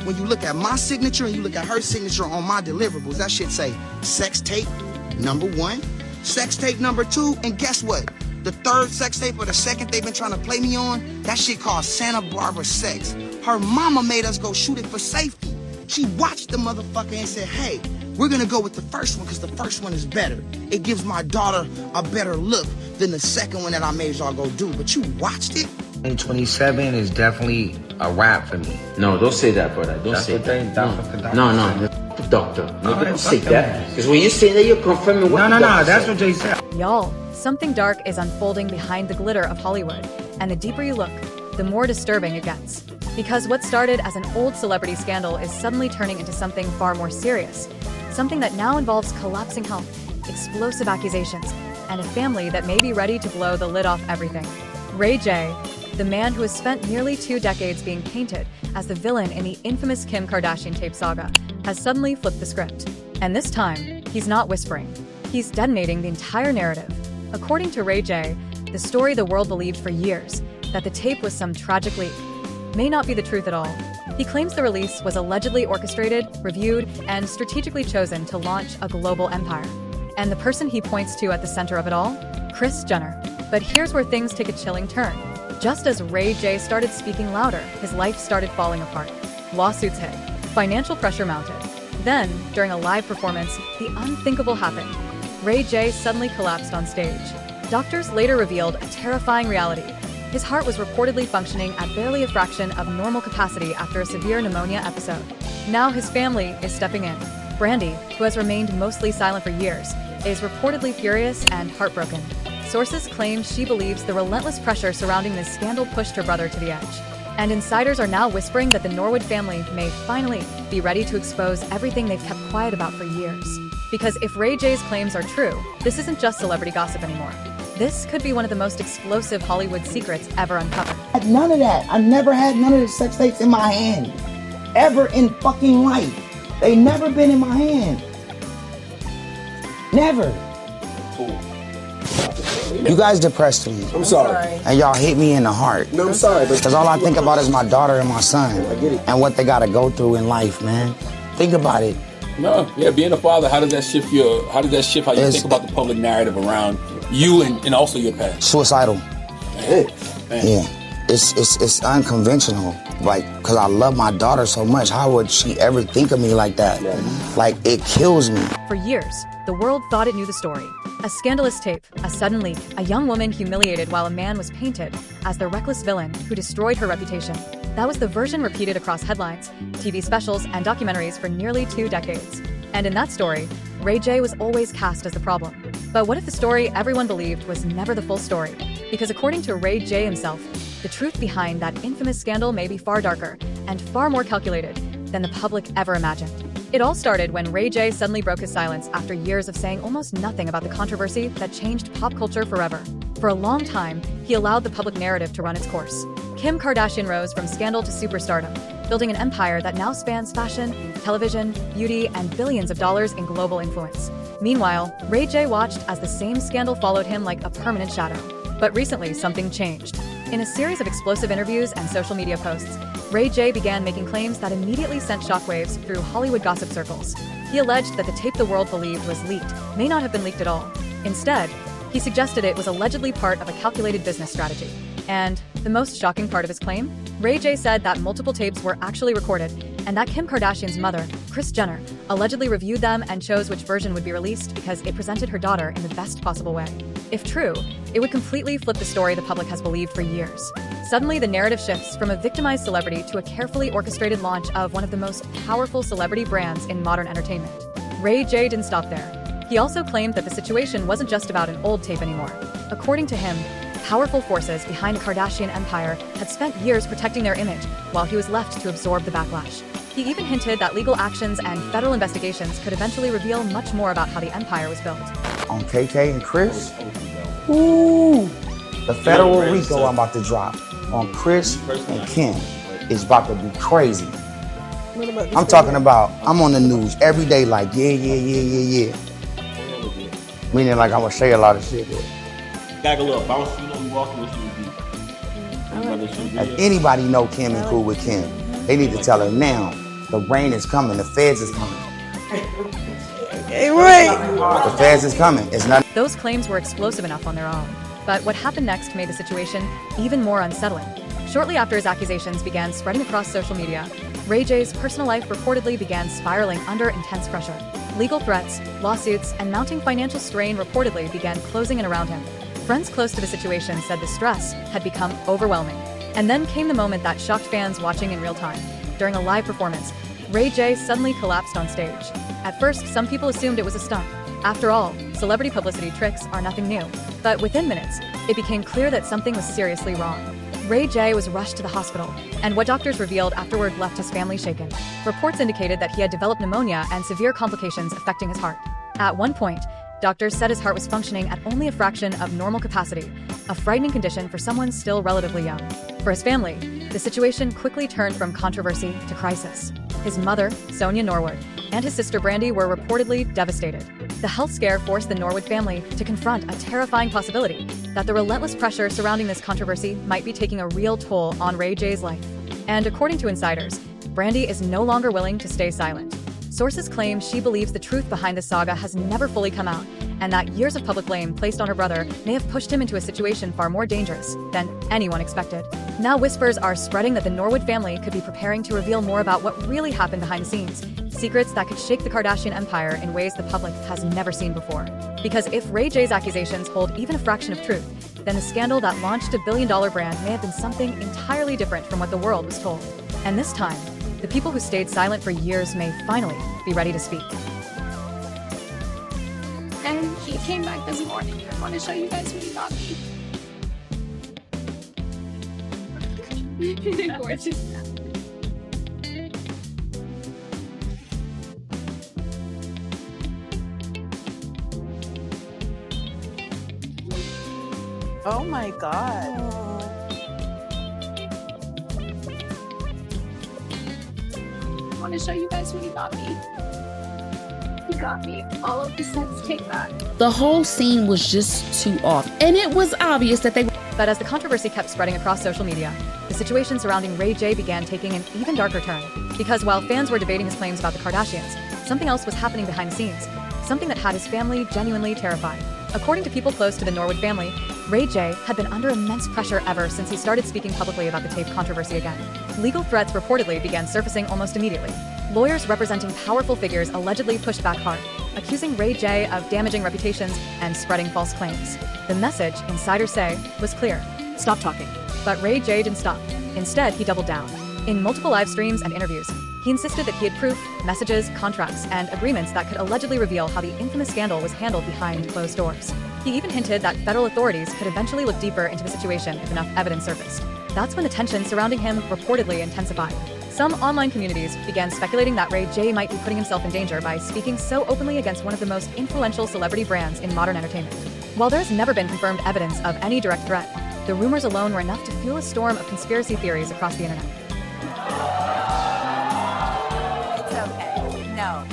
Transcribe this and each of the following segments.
when you look at my signature and you look at her signature on my deliverables, that shit say sex tape #1, sex tape #2, and guess what? The third sex tape or the second they've been trying to play me on, that shit called Santa Barbara Sex. Her mama made us go shoot it for safety. She watched the motherfucker and said, hey, we're gonna go with the first one because the first one is better. It gives my daughter a better look than the second one that I made y'all go do. But you watched it? 27 is definitely a wrap for me. No, don't say that, brother. Don't say that. No. The doctor. No, don't say that. Because when you say that, you're confirming what the doctor that's said. what Jay said. Y'all, something dark is unfolding behind the glitter of Hollywood, and the deeper you look, the more disturbing it gets. Because what started as an old celebrity scandal is suddenly turning into something far more serious. Something that now involves collapsing health, explosive accusations, and a family that may be ready to blow the lid off everything. Ray J, the man who has spent nearly 2 decades being painted as the villain in the infamous Kim Kardashian tape saga, has suddenly flipped the script. And this time, he's not whispering. He's detonating the entire narrative. According to Ray J, the story the world believed for years, that the tape was some tragic leak, may not be the truth at all. He claims the release was allegedly orchestrated, reviewed, and strategically chosen to launch a global empire. And the person he points to at the center of it all? Kris Jenner. But here's where things take a chilling turn. Just as Ray J started speaking louder, his life started falling apart. Lawsuits hit. Financial pressure mounted. Then, during a live performance, the unthinkable happened. Ray J suddenly collapsed on stage. Doctors later revealed a terrifying reality. His heart was reportedly functioning at barely a fraction of normal capacity after a severe pneumonia episode. Now his family is stepping in. Brandy, who has remained mostly silent for years, is reportedly furious and heartbroken. Sources claim she believes the relentless pressure surrounding this scandal pushed her brother to the edge. And insiders are now whispering that the Norwood family may finally be ready to expose everything they've kept quiet about for years. Because if Ray J's claims are true, this isn't just celebrity gossip anymore. This could be one of the most explosive Hollywood secrets ever uncovered. None of that. I never had none of the sex tapes in my hand. Ever in fucking life. They never been in my hand. Never. You guys depressed me. I'm sorry. And y'all hit me in the heart. No, I'm sorry. Because all I think about is my daughter and my son. I get it. And what they gotta go through in life, man. Think about it. No, yeah, being a father, how does that shift how you think about the public narrative around you and also your past? Suicidal. Man. Yeah. It's unconventional. Like, cause I love my daughter so much. How would she ever think of me like that? Yeah. Like, it kills me. For years, the world thought it knew the story. A scandalous tape, a sudden leak, a young woman humiliated while a man was painted as the reckless villain who destroyed her reputation. That was the version repeated across headlines, TV specials, and documentaries for nearly 2 decades. And in that story, Ray J was always cast as the problem. But what if the story everyone believed was never the full story? Because according to Ray J himself, the truth behind that infamous scandal may be far darker and far more calculated than the public ever imagined. It all started when Ray J suddenly broke his silence after years of saying almost nothing about the controversy that changed pop culture forever. For a long time, he allowed the public narrative to run its course. Kim Kardashian rose from scandal to superstardom, building an empire that now spans fashion, television, beauty, and billions of dollars in global influence. Meanwhile, Ray J watched as the same scandal followed him like a permanent shadow. But recently, something changed. In a series of explosive interviews and social media posts, Ray J began making claims that immediately sent shockwaves through Hollywood gossip circles. He alleged that the tape the world believed was leaked may not have been leaked at all. Instead, he suggested it was allegedly part of a calculated business strategy. And the most shocking part of his claim? Ray J said that multiple tapes were actually recorded, and that Kim Kardashian's mother, Kris Jenner, allegedly reviewed them and chose which version would be released because it presented her daughter in the best possible way. If true, it would completely flip the story the public has believed for years. Suddenly, the narrative shifts from a victimized celebrity to a carefully orchestrated launch of one of the most powerful celebrity brands in modern entertainment. Ray J didn't stop there. He also claimed that the situation wasn't just about an old tape anymore. According to him, powerful forces behind the Kardashian empire had spent years protecting their image while he was left to absorb the backlash. He even hinted that legal actions and federal investigations could eventually reveal much more about how the empire was built. On KK and Kris, ooh, the federal RICO I'm about to drop on Kris and Kim is about to be crazy. I'm talking about, I'm on the news every day like, yeah. Meaning like I'm gonna say a lot of shit there. Got a little bounce, you know, you walking with you. If anybody know Kim and cool with Kim, they need to tell her now. The rain is coming. The feds is coming. Hey, wait. The feds is coming. It's not. Those claims were explosive enough on their own. But what happened next made the situation even more unsettling. Shortly after his accusations began spreading across social media, Ray J's personal life reportedly began spiraling under intense pressure. Legal threats, lawsuits, and mounting financial strain reportedly began closing in around him. Friends close to the situation said the stress had become overwhelming. And then came the moment that shocked fans watching in real time. During a live performance, Ray J suddenly collapsed on stage. At first, some people assumed it was a stunt. After all, celebrity publicity tricks are nothing new. But within minutes, it became clear that something was seriously wrong. Ray J was rushed to the hospital, and what doctors revealed afterward left his family shaken. Reports indicated that he had developed pneumonia and severe complications affecting his heart. At one point, doctors said his heart was functioning at only a fraction of normal capacity, a frightening condition for someone still relatively young. For his family, the situation quickly turned from controversy to crisis. His mother, Sonia Norwood, and his sister Brandy were reportedly devastated. The health scare forced the Norwood family to confront a terrifying possibility that the relentless pressure surrounding this controversy might be taking a real toll on Ray J's life. And according to insiders, Brandy is no longer willing to stay silent. Sources claim she believes the truth behind the saga has never fully come out, and that years of public blame placed on her brother may have pushed him into a situation far more dangerous than anyone expected. Now whispers are spreading that the Norwood family could be preparing to reveal more about what really happened behind the scenes, secrets that could shake the Kardashian empire in ways the public has never seen before. Because if Ray J's accusations hold even a fraction of truth, then the scandal that launched a billion-dollar brand may have been something entirely different from what the world was told. And this time, the people who stayed silent for years may finally be ready to speak. And he came back this morning. I want to show you guys what he got me. Gorgeous. Oh my God. I want to show you guys what he got me. He got me all of the sex tape back. The whole scene was just too off, and it was obvious that they. But as the controversy kept spreading across social media, the situation surrounding Ray J began taking an even darker turn. Because while fans were debating his claims about the Kardashians, something else was happening behind the scenes, something that had his family genuinely terrified. According to people close to the Norwood family, Ray J had been under immense pressure ever since he started speaking publicly about the tape controversy again. Legal threats reportedly began surfacing almost immediately. Lawyers representing powerful figures allegedly pushed back hard, accusing Ray J of damaging reputations and spreading false claims. The message, insiders say, was clear: stop talking. But Ray J didn't stop. Instead, he doubled down. In multiple live streams and interviews, he insisted that he had proof, messages, contracts, and agreements that could allegedly reveal how the infamous scandal was handled behind closed doors. He even hinted that federal authorities could eventually look deeper into the situation if enough evidence surfaced. That's when the tension surrounding him reportedly intensified. Some online communities began speculating that Ray J might be putting himself in danger by speaking so openly against one of the most influential celebrity brands in modern entertainment. While there's never been confirmed evidence of any direct threat, the rumors alone were enough to fuel a storm of conspiracy theories across the internet. It's okay. No.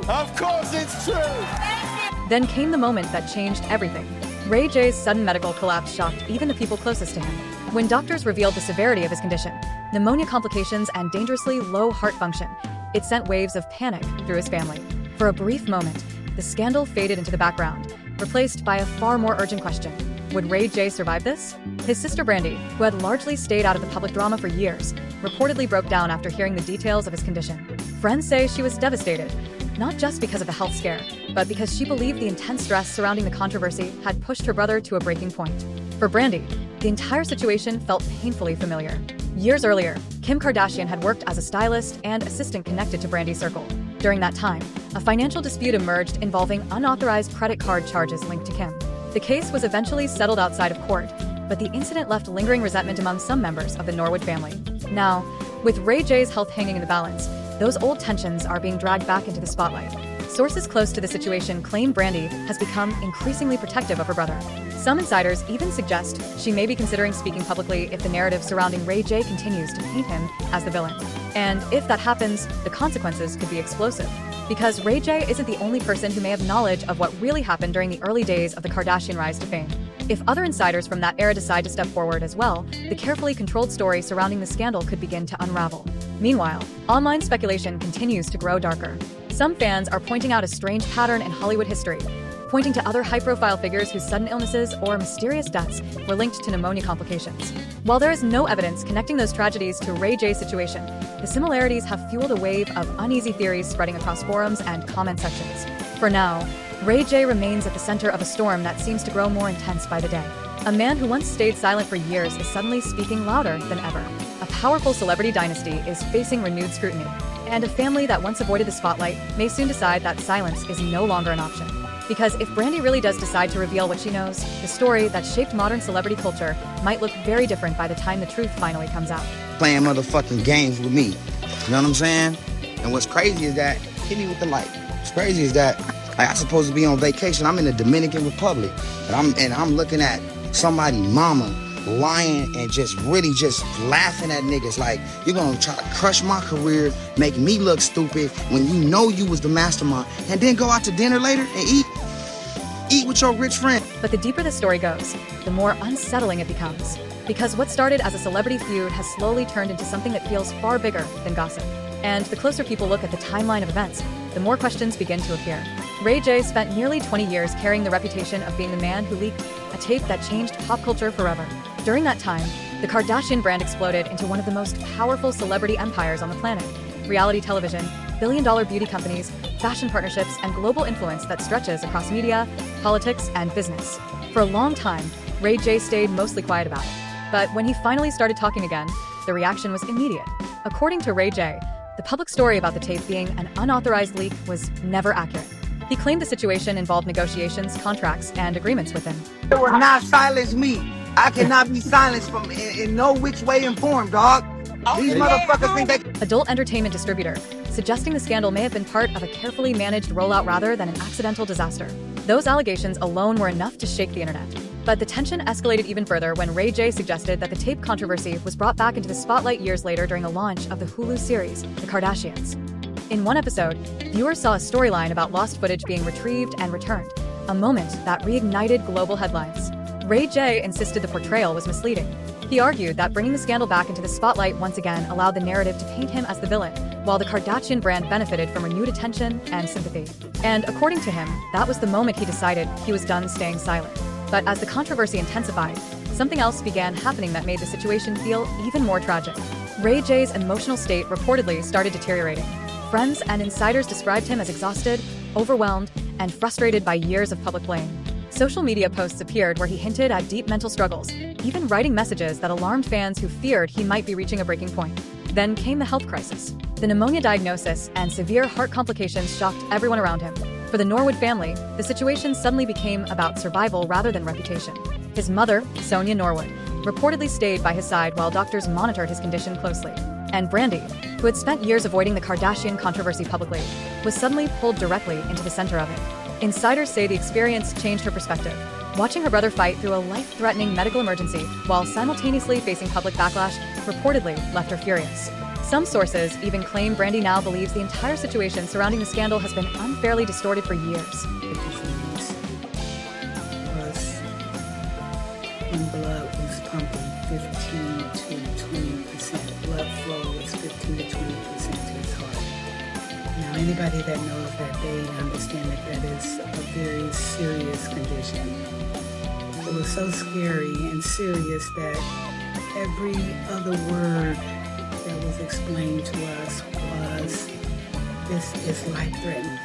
Of course it's true! Then came the moment that changed everything. Ray J's sudden medical collapse shocked even the people closest to him. When doctors revealed the severity of his condition, pneumonia complications and dangerously low heart function, it sent waves of panic through his family. For a brief moment, the scandal faded into the background, replaced by a far more urgent question: would Ray J survive this? His sister Brandy, who had largely stayed out of the public drama for years, reportedly broke down after hearing the details of his condition. Friends say she was devastated, not just because of the health scare, but because she believed the intense stress surrounding the controversy had pushed her brother to a breaking point. For Brandy, the entire situation felt painfully familiar. Years earlier, Kim Kardashian had worked as a stylist and assistant connected to Brandy's circle. During that time, a financial dispute emerged involving unauthorized credit card charges linked to Kim. The case was eventually settled outside of court, but the incident left lingering resentment among some members of the Norwood family. Now, with Ray J's health hanging in the balance, those old tensions are being dragged back into the spotlight. Sources close to the situation claim Brandy has become increasingly protective of her brother. Some insiders even suggest she may be considering speaking publicly if the narrative surrounding Ray J continues to paint him as the villain. And if that happens, the consequences could be explosive. Because Ray J isn't the only person who may have knowledge of what really happened during the early days of the Kardashian rise to fame. If other insiders from that era decide to step forward as well, the carefully controlled story surrounding the scandal could begin to unravel. Meanwhile, online speculation continues to grow darker. Some fans are pointing out a strange pattern in Hollywood history, pointing to other high-profile figures whose sudden illnesses or mysterious deaths were linked to pneumonia complications. While there is no evidence connecting those tragedies to Ray J's situation, the similarities have fueled a wave of uneasy theories spreading across forums and comment sections. For now, Ray J remains at the center of a storm that seems to grow more intense by the day. A man who once stayed silent for years is suddenly speaking louder than ever. A powerful celebrity dynasty is facing renewed scrutiny, and a family that once avoided the spotlight may soon decide that silence is no longer an option. Because if Brandy really does decide to reveal what she knows, the story that shaped modern celebrity culture might look very different by the time the truth finally comes out. Playing motherfucking games with me. You know what I'm saying? And what's crazy is that, hit me with the light. What's crazy is that, like, I'm supposed to be on vacation. I'm in the Dominican Republic. And I'm looking at somebody's mama lying and just really just laughing at niggas like, you're gonna try to crush my career, make me look stupid when you know you was the mastermind, and then go out to dinner later and eat with your rich friend. But the deeper the story goes, the more unsettling it becomes. Because what started as a celebrity feud has slowly turned into something that feels far bigger than gossip. And the closer people look at the timeline of events, the more questions begin to appear. Ray J spent nearly 20 years carrying the reputation of being the man who leaked a tape that changed pop culture forever. During that time, the Kardashian brand exploded into one of the most powerful celebrity empires on the planet. Reality television, billion-dollar beauty companies, fashion partnerships, and global influence that stretches across media, politics, and business. For a long time, Ray J stayed mostly quiet about it. But when he finally started talking again, the reaction was immediate. According to Ray J, the public story about the tape being an unauthorized leak was never accurate. He claimed the situation involved negotiations, contracts, and agreements with him. It will not silence me. I cannot be silenced from in no which way and form, dog. These motherfuckers think they... Adult entertainment distributor, suggesting the scandal may have been part of a carefully managed rollout rather than an accidental disaster. Those allegations alone were enough to shake the internet. But the tension escalated even further when Ray J suggested that the tape controversy was brought back into the spotlight years later during the launch of the Hulu series, The Kardashians. In one episode, viewers saw a storyline about lost footage being retrieved and returned, a moment that reignited global headlines. Ray J insisted the portrayal was misleading. He argued that bringing the scandal back into the spotlight once again allowed the narrative to paint him as the villain, while the Kardashian brand benefited from renewed attention and sympathy. And according to him, that was the moment he decided he was done staying silent. But as the controversy intensified, something else began happening that made the situation feel even more tragic. Ray J's emotional state reportedly started deteriorating. Friends and insiders described him as exhausted, overwhelmed, and frustrated by years of public blame. Social media posts appeared where he hinted at deep mental struggles, even writing messages that alarmed fans who feared he might be reaching a breaking point. Then came the health crisis. The pneumonia diagnosis and severe heart complications shocked everyone around him. For the Norwood family, the situation suddenly became about survival rather than reputation. His mother, Sonia Norwood, reportedly stayed by his side while doctors monitored his condition closely. And Brandy, who had spent years avoiding the Kardashian controversy publicly, was suddenly pulled directly into the center of it. Insiders say the experience changed her perspective. Watching her brother fight through a life-threatening medical emergency while simultaneously facing public backlash reportedly left her furious. Some sources even claim Brandy now believes the entire situation surrounding the scandal has been unfairly distorted for years. When blood was pumping 15 to 20%, blood flow was 15 to 20% to his heart. Now, anybody that knows that, they understand that that is a very serious condition. It was so scary and serious that every other word that was explained to us was, this is life-threatening.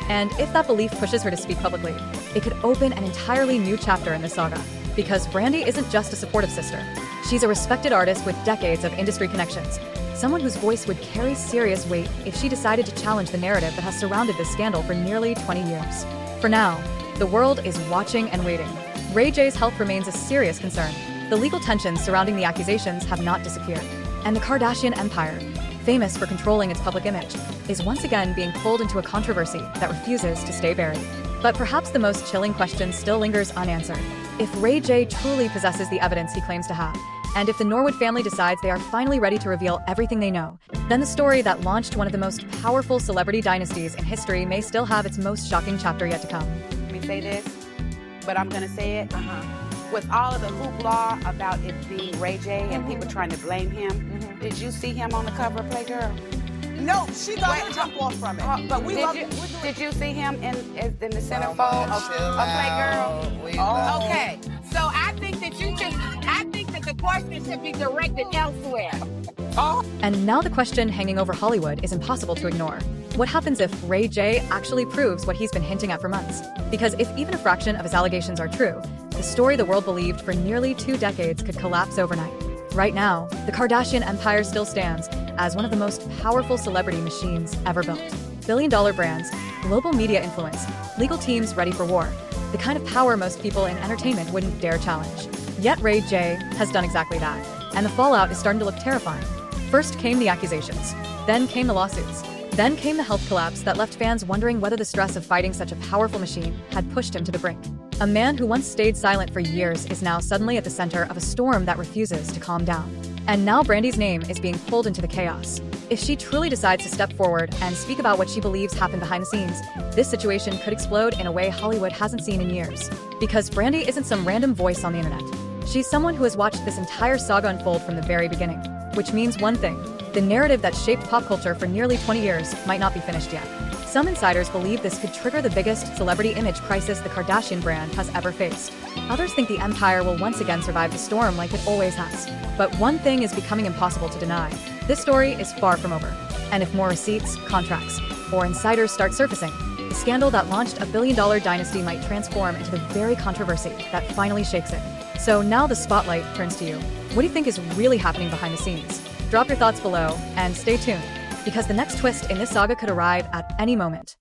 And if that belief pushes her to speak publicly, it could open an entirely new chapter in the saga. Because Brandy isn't just a supportive sister. She's a respected artist with decades of industry connections. Someone whose voice would carry serious weight if she decided to challenge the narrative that has surrounded this scandal for nearly 20 years. For now, the world is watching and waiting. Ray J's health remains a serious concern. The legal tensions surrounding the accusations have not disappeared. And the Kardashian empire, famous for controlling its public image, is once again being pulled into a controversy that refuses to stay buried. But perhaps the most chilling question still lingers unanswered. If Ray J truly possesses the evidence he claims to have, and if the Norwood family decides they are finally ready to reveal everything they know, then the story that launched one of the most powerful celebrity dynasties in history may still have its most shocking chapter yet to come. Let me say this, but I'm gonna say it. with all of the hoopla about it being Ray J and people trying to blame him, did you see him on the cover of Playgirl? No, she got her jump off from it. But did you see him in the centerfold of Playgirl? Okay, so I think that the question should be directed elsewhere. And now the question hanging over Hollywood is impossible to ignore. What happens if Ray J actually proves what he's been hinting at for months? Because if even a fraction of his allegations are true, the story the world believed for nearly 2 decades could collapse overnight. Right now, the Kardashian empire still stands as one of the most powerful celebrity machines ever built. Billion-dollar brands, global media influence, legal teams ready for war, the kind of power most people in entertainment wouldn't dare challenge. Yet Ray J has done exactly that, and the fallout is starting to look terrifying. First came the accusations, then came the lawsuits, then came the health collapse that left fans wondering whether the stress of fighting such a powerful machine had pushed him to the brink. A man who once stayed silent for years is now suddenly at the center of a storm that refuses to calm down. And now Brandy's name is being pulled into the chaos. If she truly decides to step forward and speak about what she believes happened behind the scenes, this situation could explode in a way Hollywood hasn't seen in years. Because Brandy isn't some random voice on the internet. She's someone who has watched this entire saga unfold from the very beginning. Which means one thing: the narrative that shaped pop culture for nearly 20 years might not be finished yet. Some insiders believe this could trigger the biggest celebrity image crisis the Kardashian brand has ever faced. Others think the empire will once again survive the storm like it always has. But one thing is becoming impossible to deny: this story is far from over. And if more receipts, contracts, or insiders start surfacing, the scandal that launched a billion-dollar dynasty might transform into the very controversy that finally shakes it. So now the spotlight turns to you. What do you think is really happening behind the scenes? Drop your thoughts below and stay tuned, because the next twist in this saga could arrive at any moment.